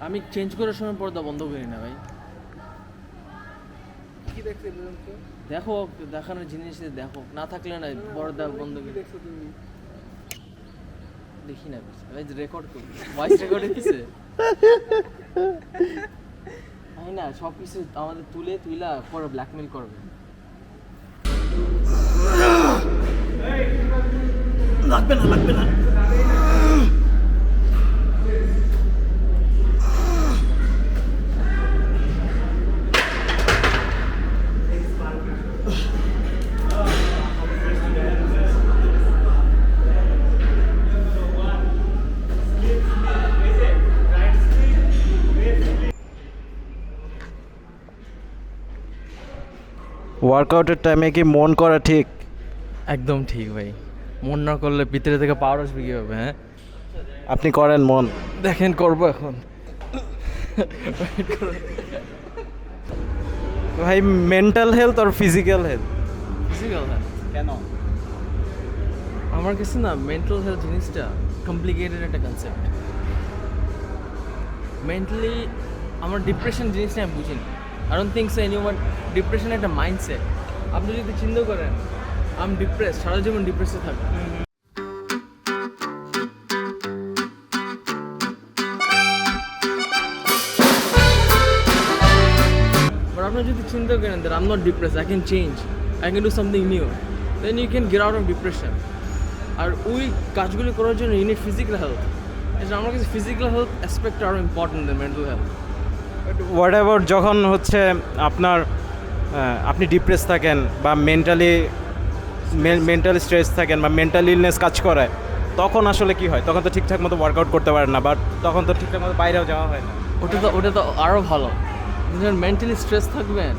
আমি চেঞ্জ করার সময় পর্দা বন্ধ করি না ভাই। কি দেখছো দেখো, দেখানোর জিনিস দেখো, না থাকলে না পর্দা বন্ধ করে দেখছো তুমি? দেখি না ভাই, রেকর্ড করি, ভয়েস রেকর্ড দিছে ভাই না, সব কিছু আমাদের তুইলা পরে ব্ল্যাকমেল করবে। লাগবে না ওয়ার্কআউটের টাইমে কি মন করা ঠিক? একদম ঠিক ভাই, মন না করলে ভিতরে থেকে পাওয়ার আসবে কীভাবে? হ্যাঁ, আপনি করেন মন? দেখেন করবো এখন। ভাই মেন্টাল হেলথ আর ফিজিক্যাল হেলথ? Physical health. কেন? আমার কাছে না মেন্টাল হেলথ জিনিসটা কমপ্লিকেটেড একটা কনসেপ্ট। মেন্টালি আমার ডিপ্রেশন জিনিসটা আমি বুঝি না। I don't think so anyone. Depression একটা মাইন্ডসেট। আপনি যদি চিন্তা করেন আমি ডিপ্রেস, সারা জীবন ডিপ্রেসে থাকবো। বাট আপনি যদি চিন্তা করেন that I'm not depressed, I can change, I can do something new, then you can get out of depression. আর ওই কাজগুলো করার জন্য you need physical health. আমার কাছে ফিজিক্যাল হেলথ অ্যাসপেক্ট আরও important than mental health. Whatever, যখন হচ্ছে আপনার আপনি ডিপ্রেস থাকেন বা মেন্টালি স্ট্রেস থাকেন বা মেন্টাল ইলনেস কাজ করে, তখন আসলে কি হয়? তখন তো ঠিকঠাক মতো ওয়ার্কআউট করতে পারেন না, বাট তখন তো ঠিকঠাক মতো বাইরেও যাওয়া হয় না। ওটা তো আরও ভালো। যখন মেন্টালি স্ট্রেস থাকবেন,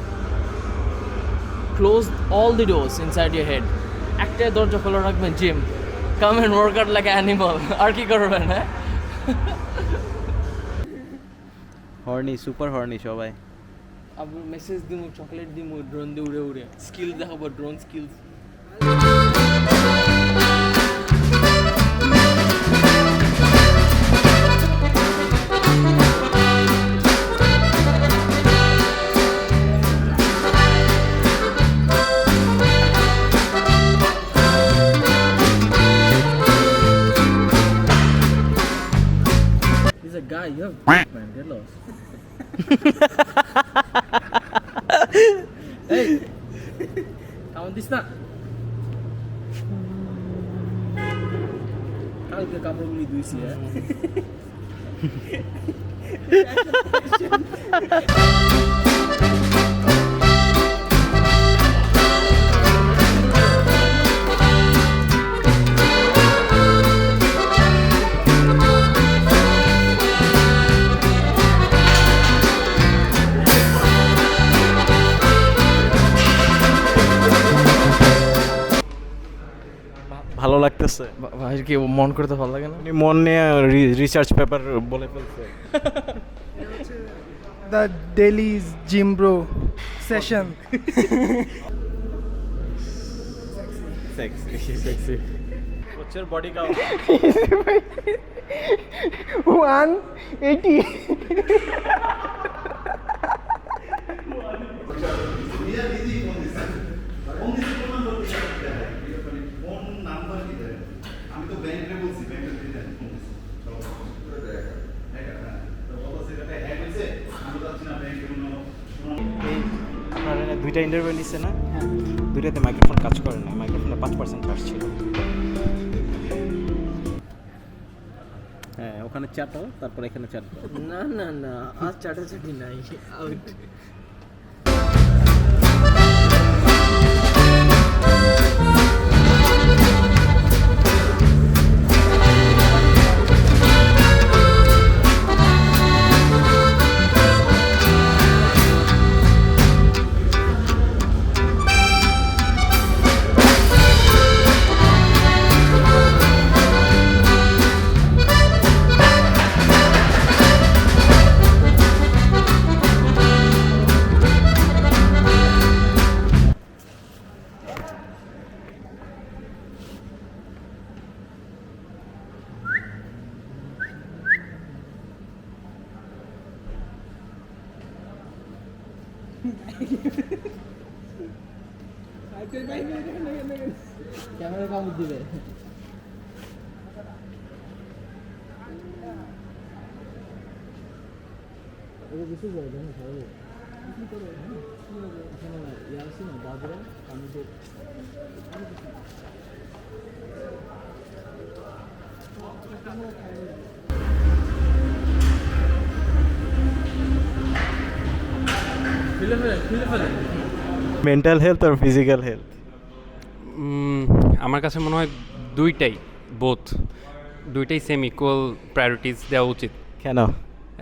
close all the doors inside your head. একটাই দরজা খোলা রাখবেন, gym, come and workout like animal. আর কি করবেন? হ্যাঁ, হর্নি, সুপার হর্নি সবাই। আবার মেসেজ দিমু, চকলেট দিমু, ড্রোন দিয়ে উড়ে উড়ে স্কিল দেখাবো, drone skills. He's a guy, you have man, get lost. Hey, kawan Tisna. Kalte kampung ni duisi ya. ভালো লাগতেছে ভাই, কি মন করতে ভালো লাগে না? উনি মন নিয়ে রিসার্চ পেপার বলে ফেলছে। The Delhi's gym bro session. Sexy কোচের বডি কাউন্ট 180. আপনার দুইটা ইন্টারভিউ নিচ্ছে না? দুইটাতে মাইক্রোফোন কাজ করে না, মাইক্রোফোনে 5% চার্জ ছিল। হ্যাঁ, ওখানে চাটাও, তারপর এখানে চাটাও। না আর চাটাচাটি নাই, আউট। ক্যামেরা কামড় দিবে। কিছু করে দেখুন ভালো কিছু করে এখানে ইয়ে আছে না বাবরা আমাদের ফিলে ফেলে মেন্টাল হেলথ আর ফিজিক্যাল হেলথ? আমার কাছে মনে হয় দুইটাই দুইটাই সেম ইকুয়াল প্রায়োরিটিস দেওয়া উচিত। কেন?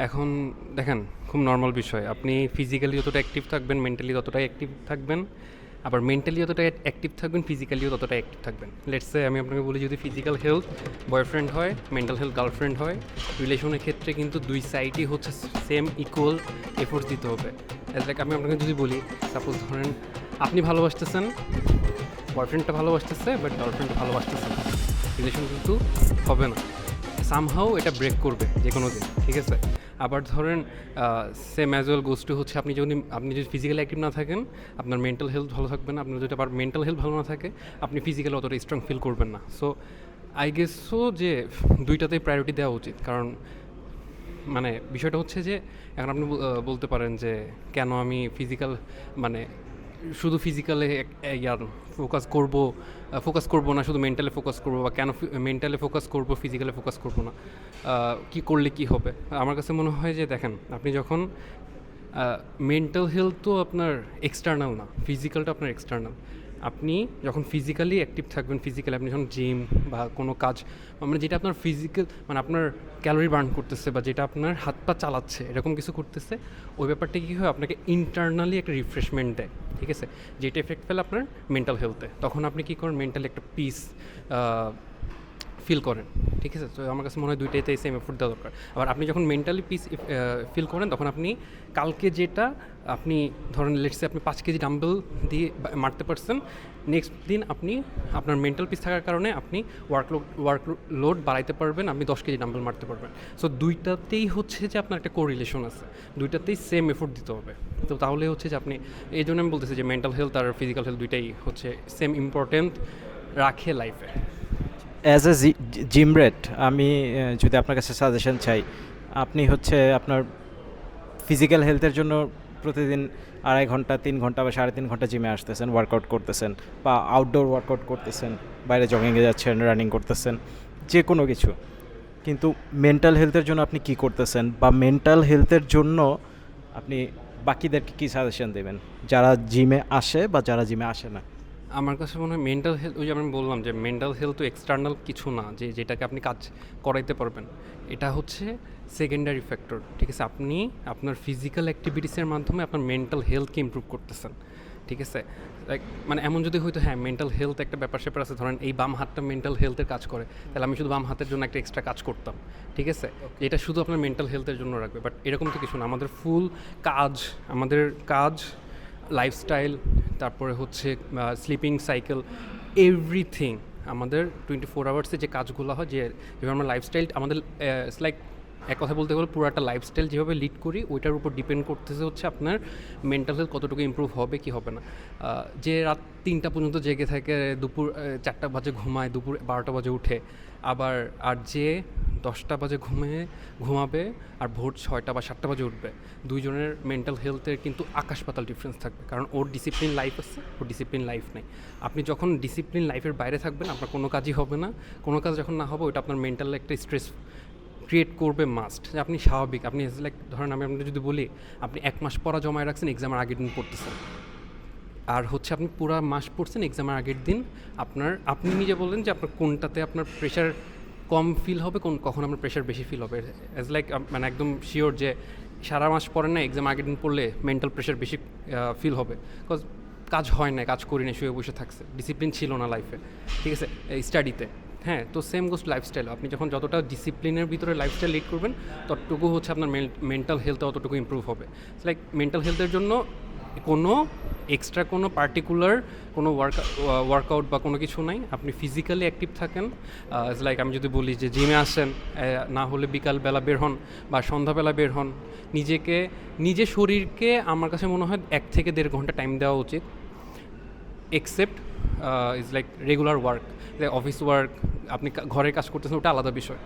এখন দেখেন, খুব নর্মাল বিষয়, আপনি ফিজিক্যালি যতটা অ্যাক্টিভ থাকবেন মেন্টালি ততটাই অ্যাক্টিভ থাকবেন, আবার মেন্টালি যতটা অ্যাক্টিভ থাকবেন ফিজিক্যালিও ততটা অ্যাক্টিভ থাকবেন। লেটস সে আমি আপনাকে বলি, যদি ফিজিক্যাল হেলথ বয়ফ্রেন্ড হয়, মেন্টাল হেলথ গার্লফ্রেন্ড হয়, রিলেশনের ক্ষেত্রে কিন্তু দুই সাইডই হচ্ছে সেম ইকুয়াল এফোর্টস দিতে হবে। লাইক আমি আপনাকে যদি বলি, সাপোজ ধরেন আপনি ভালোবাসতেছেন, বয়ফ্রেন্ডটা ভালোবাসতেছে বাট গার্লফ্রেন্ডটা ভালোবাসতেছে না, রিলেশন কিন্তু হবে না, সামহাও এটা ব্রেক করবে যে কোনো দিন, ঠিক আছে? আবার ধরেন same as well goes to হচ্ছে আপনি যদি ফিজিক্যালি অ্যাক্টিভ না থাকেন, আপনার মেন্টাল হেলথ ভালো থাকবে না, আপনার যদি আবার মেন্টাল হেলথ ভালো না থাকে, আপনি ফিজিক্যালি অতটা স্ট্রং ফিল করবেন না। সো আই গেস সো যে দুইটাতেই প্রায়োরিটি দেওয়া উচিত। কারণ মানে বিষয়টা হচ্ছে যে এখন আপনি বলতে পারেন যে কেন আমি শুধু ফিজিক্যালে ফোকাস করব না, শুধু মেন্টালে ফোকাস করব, বা কেন মেন্টালে ফোকাস করব ফিজিক্যালে ফোকাস করব না, কি করলে কি হবে? আমার কাছে মনে হয় যে দেখেন, আপনি যখন মেন্টাল হেলথ তো আপনার এক্সটার্নাল না, ফিজিক্যালটা আপনার এক্সটার্নাল। আপনি যখন ফিজিক্যালি অ্যাক্টিভ থাকবেন, ফিজিক্যালি আপনি যখন জিম বা কোনো কাজ, মানে যেটা আপনার ফিজিক্যাল মানে আপনার ক্যালোরি বার্ন করতেছে বা যেটা আপনার হাত পা চালাচ্ছে, এরকম কিছু করতেছে, ওই ব্যাপারটা কী হয়, আপনাকে ইন্টারনালি একটা রিফ্রেশমেন্ট দেয়, ঠিক আছে? যেটা এফেক্ট ফেলে আপনার মেন্টাল হেলথে, তখন আপনি কী করেন, মেন্টালি একটা পিস ফিল করেন, ঠিক আছে? তো আমার কাছে মনে হয় দুইটাইতেই সেম এফোর্ট দেওয়া দরকার। আবার আপনি যখন মেন্টালি পিস ফিল করেন, তখন আপনি কালকে যেটা আপনি ধরেন লেটসে আপনি 5 কেজি ডাম্বেল দিয়ে মারতে পারছেন, নেক্সট দিন আপনি আপনার মেন্টাল পিস থাকার কারণে আপনি ওয়ার্কলোড বাড়াইতে পারবেন, আপনি 10 কেজি ডাম্বেল মারতে পারবেন। সো দুইটাতেই হচ্ছে যে আপনার একটা কোরিলেশন আছে, দুইটাতেই সেম এফোর্ট দিতে হবে। তো তাহলে হচ্ছে যে আপনি, এই জন্য আমি বলতেছি যে মেন্টাল হেলথ আর ফিজিক্যাল হেলথ দুইটাই হচ্ছে সেম ইম্পর্টেন্ট রাখে লাইফে। অ্যাজ এ জিম রেট, আমি যদি আপনার কাছে সাজেশন চাই, আপনি হচ্ছে আপনার ফিজিক্যাল হেলথের জন্য প্রতিদিন 2.5 ঘন্টা 3 ঘন্টা বা 3.5 ঘন্টা জিমে আসতেছেন, ওয়ার্কআউট করতেছেন, বা আউটডোর ওয়ার্কআউট করতেছেন, বাইরে জগিংয়ে যাচ্ছেন, রানিং করতেছেন, যে কোনো কিছু, কিন্তু মেন্টাল হেলথের জন্য আপনি কি করতেছেন, বা মেন্টাল হেলথের জন্য আপনি বাকিদেরকে কী সাজেশন দেবেন যারা জিমে আসে বা যারা জিমে আসে না? আমার কাছে মনে হয় মেন্টাল হেলথ, ওই যে আমি বললাম যে মেন্টাল হেলথ তো এক্সটার্নাল কিছু না যে যেটাকে আপনি কাজ করাইতে পারবেন, এটা হচ্ছে সেকেন্ডারি ফ্যাক্টর, ঠিক আছে? আপনি আপনার ফিজিক্যাল অ্যাক্টিভিটিসের মাধ্যমে আপনার মেন্টাল হেলথকে ইমপ্রুভ করতেছেন, ঠিক আছে? লাইক মানে এমন যদি হয়তো হ্যাঁ মেন্টাল হেলথ একটা ব্যাপার স্যাপার আছে, ধরেন এই বাম হাতটা মেন্টাল হেলথের কাজ করে, তাহলে আমি শুধু বাম হাতের জন্য একটা এক্সট্রা কাজ করতাম, ঠিক আছে? এটা শুধু আপনার মেন্টাল হেলথের জন্য রাখবে, বাট এরকম তো কিছু না। আমাদের কাজ লাইফস্টাইল, তারপরে হচ্ছে স্লিপিং সাইকেল, এভরিথিং আমাদের 24 আওয়ার্সে যে কাজগুলো হয়, যেভাবে আমরা লাইফস্টাইল আমাদের লাইক এক কথা বলতে গেলে পুরো একটা লাইফস্টাইল যেভাবে লিড করি, ওইটার উপর ডিপেন্ড করতেছে হচ্ছে আপনার মেন্টাল হেলথ কতটুকু ইমপ্রুভ হবে কি হবে না। যে রাত 3টা পর্যন্ত জেগে থাকে, দুপুর 4টা বাজে ঘুমায়, দুপুর 12টা বাজে উঠে, আবার আর যে 10টা বাজে ঘুমাবে আর ভোর 6টা বা 7টা বাজে উঠবে, দুইজনের মেন্টাল হেলথের কিন্তু আকাশ পাতাল ডিফারেন্স থাকবে। কারণ ওর ডিসিপ্লিন লাইফ আছে, ওর ডিসিপ্লিন লাইফ নেই। আপনি যখন ডিসিপ্লিন লাইফের বাইরে থাকবেন, আপনার কোনো কাজই হবে না, কোনো কাজ যখন না হবে, ওইটা আপনার মেন্টাল একটা স্ট্রেস ক্রিয়েট করবে মাস্ট। যে আপনি স্বাভাবিক, আপনি লাইক ধরেন আমি আপনাকে যদি বলি, আপনি 1 মাস পড়া জমায় রাখছেন, এক্সামের আগের দিন পড়তেছেন, আর হচ্ছে আপনি পুরো মাস পড়ছেন, এক্সামের আগের দিন আপনি নিজে বললেন যে আপনার কোনটাতে আপনার প্রেশার কম ফিল হবে, কখন আপনার প্রেশার বেশি ফিল হবে। অ্যাজ লাইক মানে একদম শিওর যে সারা মাস পড়েন না, এক্সাম আগের দিন পড়লে মেন্টাল প্রেশার বেশি ফিল হবে, বিকজ কাজ হয় না, কাজ করি না, শুয়ে বসে থাকছে, ডিসিপ্লিন ছিল না লাইফে, ঠিক আছে, স্টাডিতে। হ্যাঁ, তো সেম গোস লাইফস্টাইল, আপনি যখন যতটা ডিসিপ্লিনের ভিতরে লাইফস্টাইল লিড করবেন, ততটুকু হচ্ছে আপনার মেন্টাল হেলথ অতটুকু ইমপ্রুভ হবে। লাইক মেন্টাল হেলথের জন্য কোনো এক্সট্রা কোনো পার্টিকুলার কোনো ওয়ার্কআউট বা কোনো কিছু নাই, আপনি ফিজিক্যালি অ্যাক্টিভ থাকেন। ইটস লাইক আমি যদি বলি যে জিমে আসেন, না হলে বিকালবেলা বের হন বা সন্ধ্যাবেলা বের হন, নিজের শরীরকে আমার কাছে মনে হয় 1 থেকে 1.5 ঘন্টা টাইম দেওয়া উচিত। Except is like regular work, office work, আপনি ঘরের কাজ করতেছেন, ওটা আলাদা বিষয়।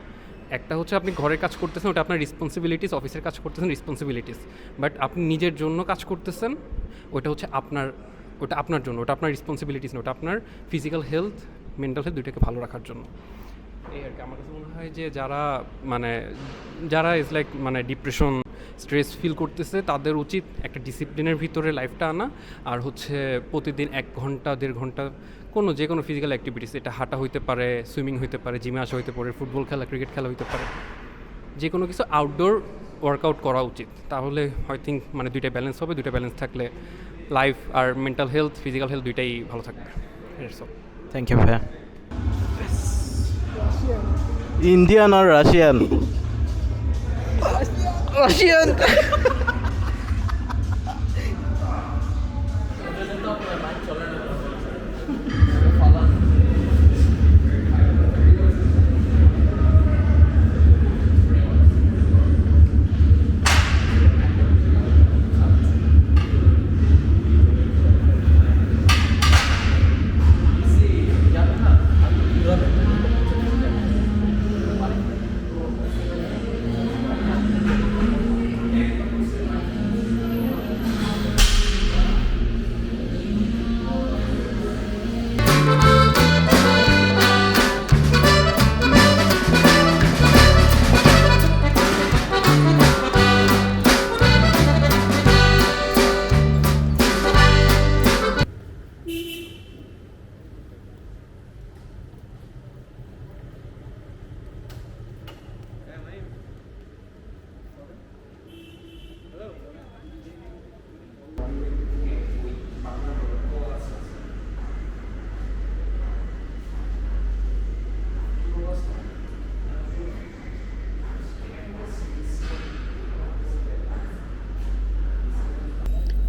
একটা হচ্ছে আপনি ঘরের কাজ করতেছেন, ওটা আপনার রেসপন্সিবিলিটিস, অফিসের কাজ করতেছেন রেসপন্সিবিলিটিস, বাট আপনি নিজের জন্য কাজ করতেছেন, ওটা হচ্ছে আপনার জন্য, ওটা আপনার রেসপন্সিবিলিটিস না, ওটা আপনার ফিজিক্যাল হেলথ, মেন্টাল হেলথ দুইটাকে ভালো রাখার জন্য। এই আর কি আমার কাছে মনে হয় যে যারা is like depression, stress feel করতেছে, তাদের উচিত একটা ডিসিপ্লিনের ভিতরে লাইফটা আনা, আর হচ্ছে প্রতিদিন 1 ঘন্টা 1.5 ঘন্টা যে কোনো ফিজিক্যাল অ্যাক্টিভিটিস, এটা হাঁটা হইতে পারে, সুইমিং হইতে পারে, জিমে আসা হইতে পারে, ফুটবল খেলা, ক্রিকেট খেলা হইতে পারে, যে কোনো কিছু আউটডোর ওয়ার্কআউট করা উচিত। তাহলে আই থিঙ্ক দুইটা ব্যালেন্স হবে, দুইটা ব্যালেন্স থাকলে লাইফ আর মেন্টাল হেলথ, ফিজিক্যাল হেলথ দুইটাই ভালো থাকবে। থ্যাংক ইউ ভাইয়া। ইন্ডিয়ান আর রাশিয়ান? Russian.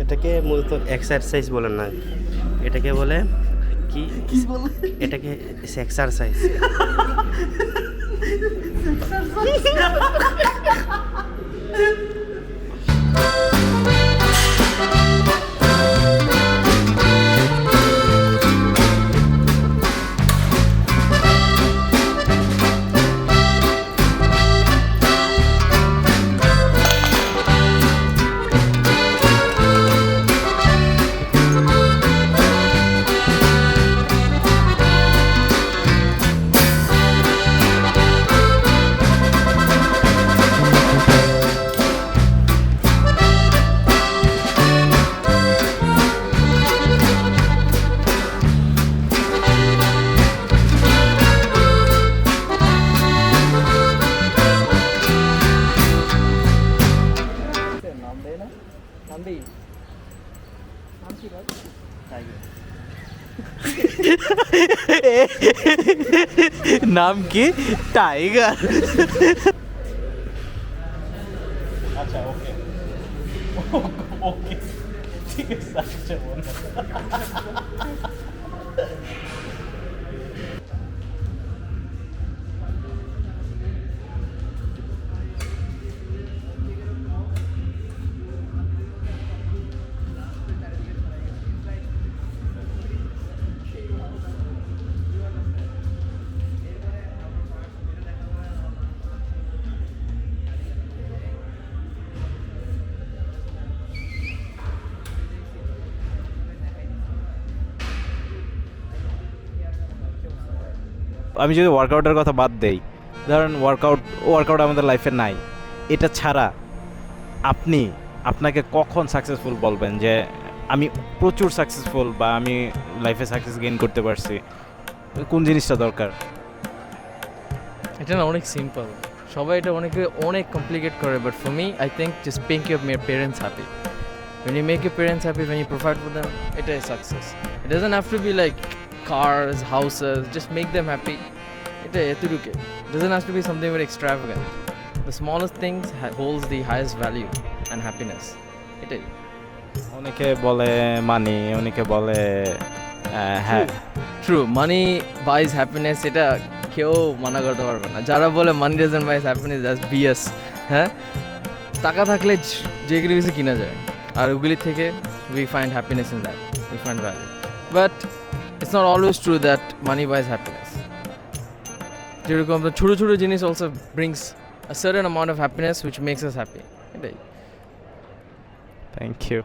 এটাকে মূলত এক্সারসাইজ বলে না, এটাকে বলে কি বলে, এটাকে এক্সারসাইজ। নাম কি? টাইগার। আচ্ছা, ওকে ওকে, ঠিক আছে, আচ্ছা বল। আমি যদি ওয়ার্কআউটের কথা বাদ দেই, ধরেন ওয়ার্কআউট আমাদের লাইফে নাই, এটা ছাড়া আপনাকে কখন সাকসেসফুল বলবেন যে আমি প্রচুর সাকসেসফুল বা আমি লাইফে সাকসেস গেইন করতে পারছি? কোন জিনিসটা দরকার? এটা না অনেক সিম্পল, সবাই এটা অনেক কমপ্লিকেট করে, but for me I think just make your parents happy. When you make your parents happy, when you provide for them, it is success. It doesn't have to be like cars, houses, just make them happy. It doesn't have to be something very extravagant. The smallest things holds the highest value and happiness. It is. অনেকে বলে মানি, অনেকে বলে হ্যাঁ true, মানি buys happiness, এটা কেউ মানা করতে পারবে না। যারা বলে money doesn't buys happiness, that's BS. হ্যাঁ, টাকা থাকলে যে কোনো কিছু কিনা যায়, আর ওগুলি থেকে we find happiness in that, we find value. But it's not always true that money buys happiness. যেরকম ছোটো ছোটো জিনিস also brings a certain amount of happiness which makes us happy, এটাই। Thank you.